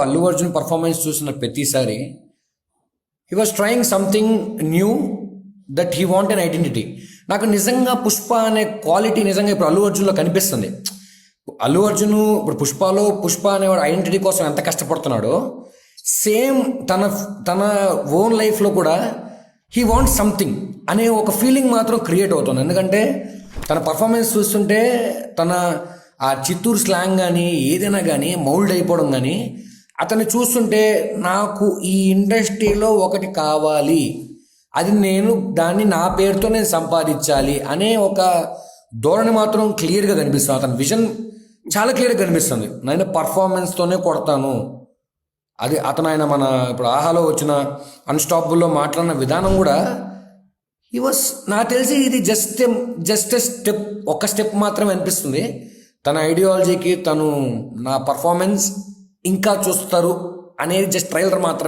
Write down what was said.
Allu Arjun performance చూసిన ప్రతిసారి he was trying something knew that he want an identity. నాకు నిజంగా పుష్ప అనే క్వాలిటీ నిజంగా ఇప్పుడు అల్లు అర్జున్లో కనిపిస్తుంది. అల్లు అర్జున్ ఇప్పుడు పుష్ప అనేవాడు ఐడెంటిటీ కోసం ఎంత కష్టపడుతున్నాడో సేమ్ తన ఓన్ లైఫ్లో కూడా హీ వాంట్ సంథింగ్ అనే ఒక ఫీలింగ్ మాత్రం క్రియేట్ అవుతుంది. ఎందుకంటే తన పర్ఫార్మెన్స్ చూస్తుంటే తన ఆ చిత్తూరు స్లాంగ్ కానీ ఏదైనా కానీ మౌల్డ్ అయిపోవడం కానీ అతన్ని చూస్తుంటే నాకు ఈ ఇండస్ట్రీలో ఒకటి కావాలి, అది దాన్ని నా పేరుతో నేను సంపాదించాలి అనే ఒక ధోరణి మాత్రం క్లియర్గా కనిపిస్తుంది. అతని విజన్ చాలా క్లియర్గా కనిపిస్తుంది. నేను పర్ఫార్మెన్స్తోనే కొడతాను అది ఆయన మన ఇప్పుడు ఆహాలో వచ్చిన అన్స్టాపబుల్లో మాట్లాడిన విధానం కూడా ఈ వాస్ నాకు తెలిసి ఇది జస్ట్ ఒక స్టెప్ మాత్రమే అనిపిస్తుంది. తన ఐడియాలజీకి తను నా పర్ఫార్మెన్స్ ఇంకా చూస్తారు అనేది జస్ట్ ట్రైలర్ మాత్రమే.